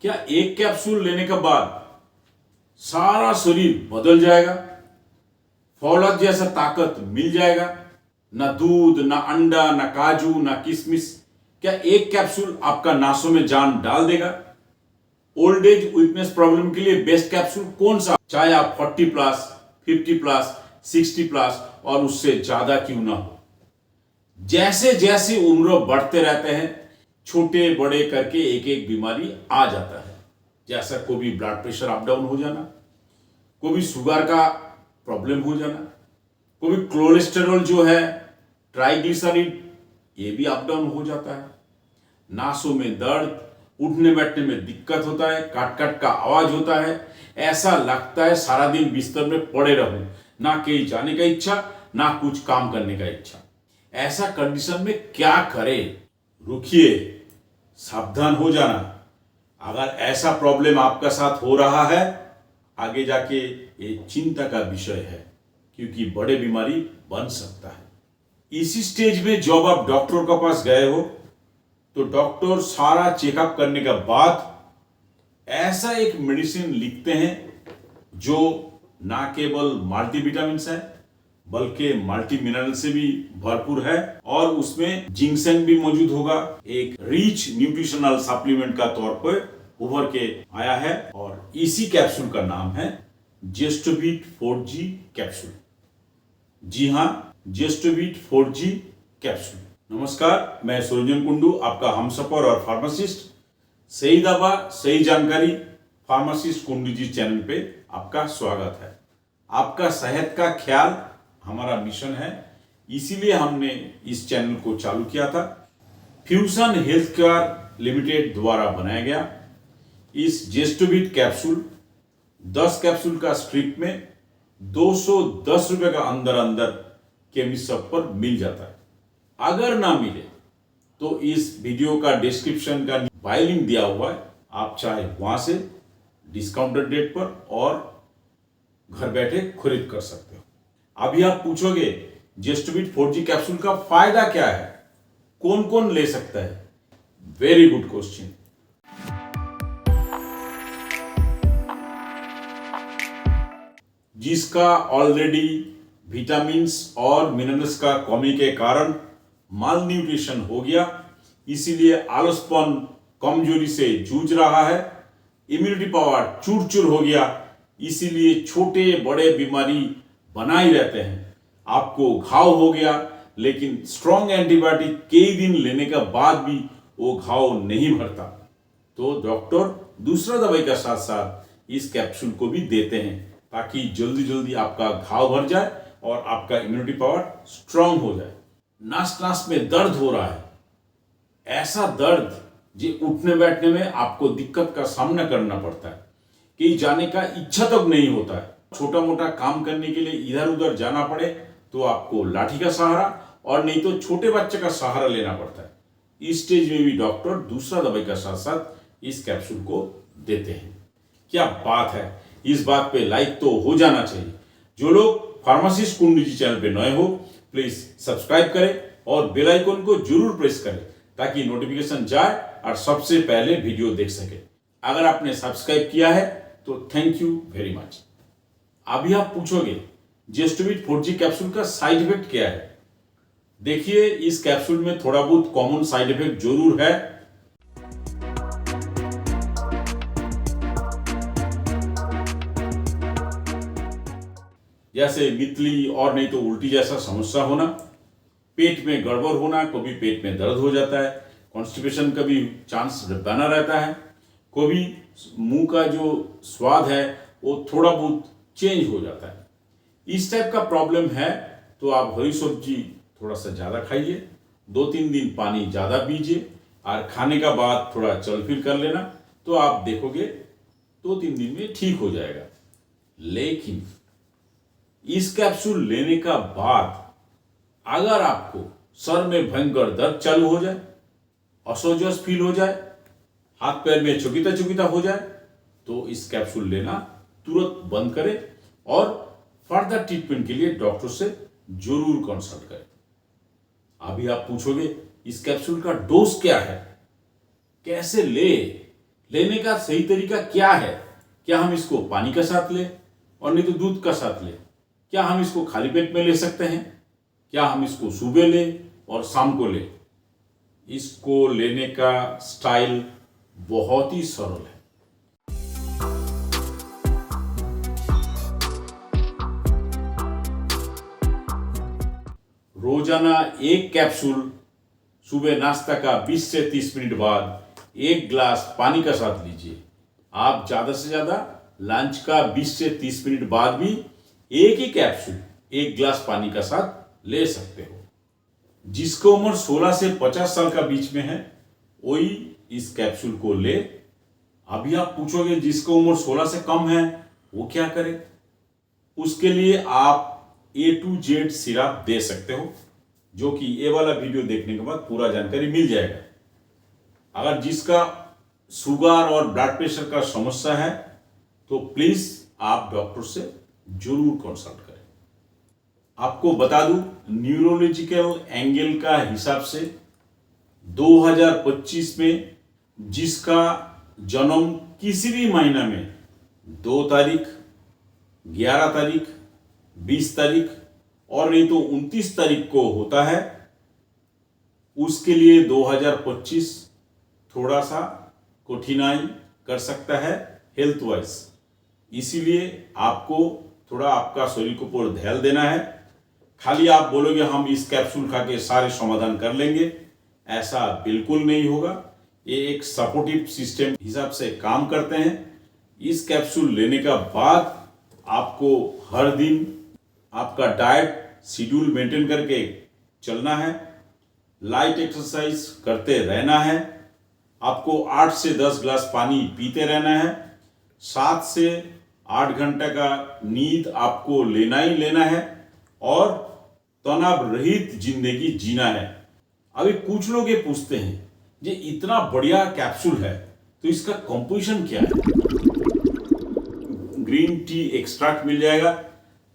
क्या एक कैप्सूल लेने के बाद सारा शरीर बदल जाएगा, फौलाद जैसा ताकत मिल जाएगा? ना दूध, ना अंडा, ना काजू, ना किशमिश, क्या एक कैप्सूल आपका नासों में जान डाल देगा? ओल्ड एज वीकनेस प्रॉब्लम के लिए बेस्ट कैप्सूल कौन सा, चाहे आप 40 प्लस, 50 प्लस, 60 प्लस और उससे ज्यादा क्यों ना हो? जैसे जैसे उम्र बढ़ते रहते हैं, छोटे बड़े करके एक एक बीमारी आ जाता है। जैसा कभी ब्लड प्रेशर अप डाउन हो जाना, कभी शुगर का प्रॉब्लम हो जाना, कभी कोलेस्टेरॉल जो है, ट्राइग्लिसराइड, ये भी अप डाउन हो जाता है। नासों में दर्द, उठने बैठने में दिक्कत होता है, काट काट का आवाज होता है, ऐसा लगता है सारा दिन बिस्तर में पड़े रहूं, ना कहीं जाने का इच्छा, ना कुछ काम करने का इच्छा। ऐसा कंडीशन में क्या करें? रुकिए, सावधान हो जाना। अगर ऐसा प्रॉब्लम आपका साथ हो रहा है, आगे जाके ये चिंता का विषय है, क्योंकि बड़े बीमारी बन सकता है। इसी स्टेज में जब आप डॉक्टर के पास गए हो, तो डॉक्टर सारा चेकअप करने के बाद ऐसा एक मेडिसिन लिखते हैं जो ना केवल मल्टीविटामिन्स है बल्कि मल्टी मिनरल से भी भरपूर है, और उसमें जिंक्सन भी मौजूद होगा। एक रिच न्यूट्रिशनल सप्लीमेंट का तौर पर उभर के आया है, और इसी कैप्सूल का नाम है जेस्टोबिट 4G कैप्सूल। जी हां, जेस्टोबिट 4G कैप्सूल। नमस्कार, मैं सुरंजन कुंडू, आपका हमसफर और फार्मासिस्ट। सही दवा सही जानकारी, फार्मासिस्ट कुंडू जी चैनल पे आपका स्वागत है। आपका सेहत का ख्याल हमारा मिशन है, इसीलिए हमने इस चैनल को चालू किया था। फ्यूजन हेल्थ केयर लिमिटेड द्वारा बनाया गया इस जेस्टोबिट कैप्सूल 10 कैप्सूल का स्ट्रिप में 210 रुपए का अंदर अंदर केमिस्ट शॉप पर मिल जाता है। अगर ना मिले तो इस वीडियो का डिस्क्रिप्शन का बाय लिंक दिया हुआ है, आप चाहे वहां से डिस्काउंटेड रेट पर और घर बैठे खरीद कर सकते हो। अभी आप पूछोगे जेस्टोबिट 4G कैप्सूल का फायदा क्या है, कौन कौन ले सकता है? Very good question. जिसका ऑलरेडी विटामिन्स और मिनरल्स का कमी के कारण माल न्यूट्रिशन हो गया, इसीलिए आलसपन कमजोरी से जूझ रहा है, इम्यूनिटी पावर चूर चूर हो गया, इसीलिए छोटे बड़े बीमारी बना ही रहते हैं। आपको घाव हो गया, लेकिन स्ट्रॉन्ग एंटीबायोटिक कई दिन लेने के बाद भी वो घाव नहीं भरता, तो डॉक्टर दूसरा दवाई का साथ साथ इस कैप्सूल को भी देते हैं, ताकि जल्दी जल्दी आपका घाव भर जाए और आपका इम्यूनिटी पावर स्ट्रांग हो जाए। नस नस में दर्द हो रहा है, ऐसा दर्द जो उठने बैठने में आपको दिक्कत का सामना करना पड़ता है, कहीं जाने का इच्छा तक नहीं होता है, छोटा मोटा काम करने के लिए इधर उधर जाना पड़े तो आपको लाठी का सहारा और नहीं तो छोटे बच्चे का सहारा लेना पड़ता है। इस स्टेज में भी डॉक्टर दूसरा दवाई का साथ साथ इस कैप्सूल को देते हैं। क्या बात है, इस बात पे लाइक तो हो जाना चाहिए। जो लोग फार्मासिस्ट कुंडू जी चैनल पे नए हो, प्लीज सब्सक्राइब करें और बेल आइकन को जरूर प्रेस करें, ताकि नोटिफिकेशन जाए और सबसे पहले वीडियो देख सके। अगर आपने सब्सक्राइब किया है तो थैंक यू वेरी मच। अभी आप पूछोगे जेस्टोबिट 4G कैप्सूल का साइड इफेक्ट क्या है? देखिए, इस कैप्सूल में थोड़ा बहुत कॉमन साइड इफेक्ट जरूर है। जैसे मितली और नहीं तो उल्टी जैसा समस्या होना, पेट में गड़बड़ होना, कभी पेट में दर्द हो जाता है, कॉन्स्टिपेशन का भी चांस बना रहता है, कभी मुंह का जो स्वाद है वो थोड़ा बहुत चेंज हो जाता है। इस टाइप का प्रॉब्लम है तो आप हरी सब्जी थोड़ा सा ज़्यादा खाइए, 2-3 दिन पानी ज़्यादा पीजिए और खाने का बाद थोड़ा चल फिर कर लेना, तो आप देखोगे 2-3 दिन में ठीक हो जाएगा। लेकिन इस कैप्सूल लेने का बाद अगर आपको सर में भयंकर दर्द चालू हो जाए, असहज फील हो जाए, हाथ पैर में चुकीता चुकीता हो जाए, तो इस कैप्सूल लेना तुरंत बंद करें और फर्दर ट्रीटमेंट के लिए डॉक्टर से जरूर कंसल्ट करें। अभी आप पूछोगे इस कैप्सूल का डोज क्या है, कैसे लेने का सही तरीका क्या है? क्या हम इसको पानी का साथ लें और नहीं तो दूध का साथ लें? क्या हम इसको खाली पेट में ले सकते हैं? क्या हम इसको सुबह लें और शाम को लें? इसको लेने का स्टाइल बहुत ही सरल है। रोजाना एक कैप्सूल सुबह नाश्ता का 20 से 30 मिनट बाद एक ग्लास पानी का साथ लीजिए। आप ज्यादा से ज्यादा लंच का 20 से 30 मिनट बाद भी एक ही कैप्सूल एक ग्लास पानी का साथ ले सकते हो। जिसकी उम्र 16 से 50 साल का बीच में है वही इस कैप्सूल को ले। अभी आप पूछोगे जिसकी उम्र 16 से कम है वो क्या करे? उसके लिए आप A to Z सिरप दे सकते हो, जो कि ये वाला वीडियो देखने के बाद पूरा जानकारी मिल जाएगा। अगर जिसका शुगर और ब्लड प्रेशर का समस्या है तो प्लीज आप डॉक्टर से जरूर कंसल्ट करें। आपको बता दूं, न्यूरोलॉजिकल एंगल का हिसाब से 2025 में जिसका जन्म किसी भी महीना में 2 तारीख, 11 तारीख, 20 तारीख और नहीं तो 29 तारीख को होता है, उसके लिए 2025 थोड़ा सा कठिनाई कर सकता है हेल्थ वाइज। इसीलिए आपको थोड़ा आपका शरीर को ऊपर ध्यान देना है। खाली आप बोलोगे हम इस कैप्सूल खा के सारे समाधान कर लेंगे, ऐसा बिल्कुल नहीं होगा। ये एक सपोर्टिव सिस्टम हिसाब से काम करते हैं। इस कैप्सूल लेने का बाद आपको हर दिन आपका डाइट शेड्यूल मेंटेन करके चलना है, लाइट एक्सरसाइज करते रहना है, आपको 8 से 10 ग्लास पानी पीते रहना है, 7 से 8 घंटे का नींद आपको लेना ही लेना है और तनाव रहित जिंदगी जीना है। अभी कुछ लोग ये पूछते हैं ये इतना बढ़िया कैप्सूल है तो इसका कंपोजिशन क्या है? ग्रीन टी एक्सट्रैक्ट मिल जाएगा,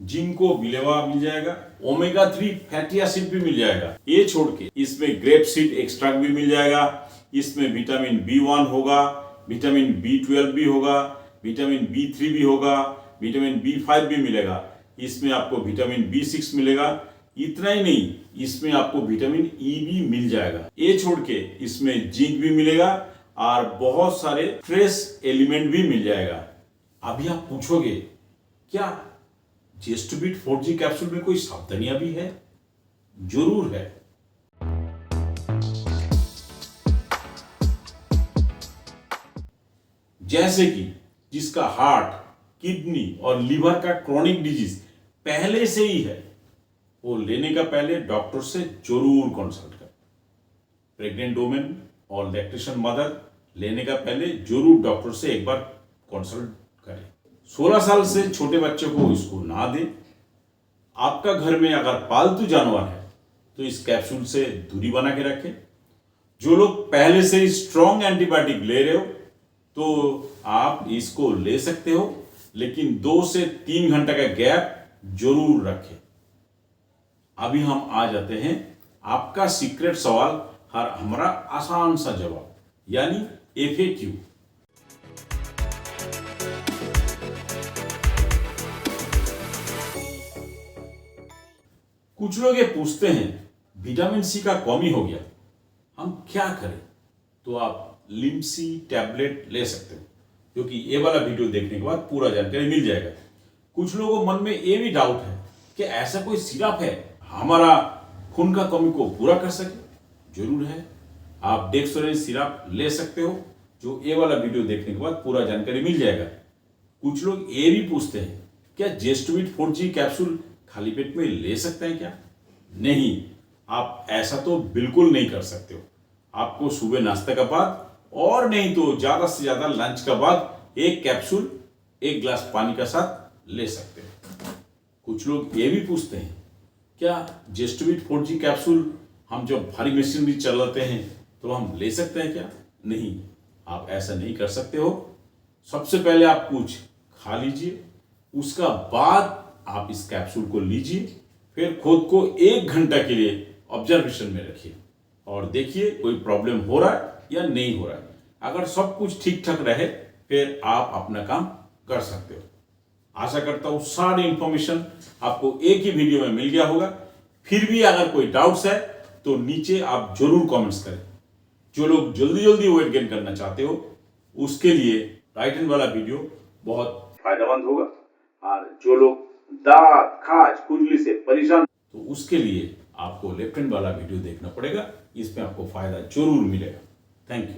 जिंको बिलेवा मिल जाएगा, ओमेगा 3 फैटी एसिड भी मिल जाएगा। ये छोड़ के इसमें ग्रेप सीड एक्सट्रैक्ट भी मिल जाएगा, इसमें विटामिन B1 होगा, विटामिन B12 भी होगा, विटामिन B3 भी होगा, विटामिन B5 भी मिलेगा, इसमें आपको विटामिन B6 मिलेगा। इतना ही नहीं, इसमें आपको विटामिन E भी मिल जाएगा। ये छोड़ के इसमें जिंक भी मिलेगा और बहुत सारे ट्रेस एलिमेंट भी मिल जाएगा। अभी आप पूछोगे क्या जेस्टोबिट 4G कैप्सूल में कोई सावधानियां भी है? जरूर है। जैसे कि जिसका हार्ट, किडनी और लीवर का क्रॉनिक डिजीज पहले से ही है, वो लेने का पहले डॉक्टर से जरूर कंसल्ट करें। प्रेग्नेंट वुमेन और लैक्टेशन मदर लेने का पहले जरूर डॉक्टर से एक बार कंसल्ट करें। 16 साल से छोटे बच्चों को इसको ना दें। आपका घर में अगर पालतू जानवर है तो इस कैप्सूल से दूरी बना के रखें। जो लोग पहले से ही स्ट्रॉन्ग एंटीबायोटिक ले रहे हो तो आप इसको ले सकते हो, लेकिन 2 से 3 घंटे का गैप जरूर रखें। अभी हम आ जाते हैं आपका सीक्रेट सवाल और हमारा आसान सा जवाब, यानी FAQ। कुछ लोग ये पूछते हैं विटामिन C का कमी हो गया, हम क्या करें? तो आप लिम्सी टैबलेट ले सकते हो, क्योंकि ये वाला वीडियो देखने के बाद पूरा जानकारी मिल जाएगा। कुछ लोगों के मन में ये भी डाउट है कि ऐसा कोई सिरप है हमारा खून का कमी को पूरा कर सके? जरूर है। आप डेक्सोरेंज सिरप ले सकते हो, जो ये वाला वीडियो देखने के बाद पूरा जानकारी मिल जाएगा। कुछ लोग ये भी पूछते हैं क्या जेस्टोबिट 4G कैप्सूल खाली पेट में ले सकते हैं क्या? नहीं, आप ऐसा तो बिल्कुल नहीं कर सकते हो। आपको सुबह नाश्ते के बाद और नहीं तो ज्यादा से ज्यादा लंच के बाद एक कैप्सूल एक गिलास पानी का साथ ले सकते हो। कुछ लोग ये भी पूछते हैं क्या जेस्टोबिट 4G कैप्सूल हम जब भारी मशीनरी चलाते हैं तो हम ले सकते हैं क्या? नहीं, आप ऐसा नहीं कर सकते हो। सबसे पहले आप कुछ खा लीजिए, उसका बाद आप इस कैप्सूल को लीजिए, फिर खुद को 1 घंटा के लिए ऑब्जर्वेशन में रखिए और देखिए कोई प्रॉब्लम हो रहा है या नहीं हो रहा है। अगर सब कुछ ठीक ठाक रहे फिर आप अपना काम कर सकते हो। आशा करता हूं सारी इंफॉर्मेशन आपको एक ही वीडियो में मिल गया होगा। फिर भी अगर कोई डाउट्स है तो नीचे आप जरूर कमेंट्स करें। जो लोग जल्दी जल्दी वेट गेन करना चाहते हो उसके लिए राइट हैंड वाला वीडियो बहुत फायदेमंद होगा, और जो लोग दांत खाज खुजली से परेशान तो उसके लिए आपको लेफ्ट हैंड वाला वीडियो देखना पड़ेगा। इसमें आपको फायदा जरूर मिलेगा। Thank you.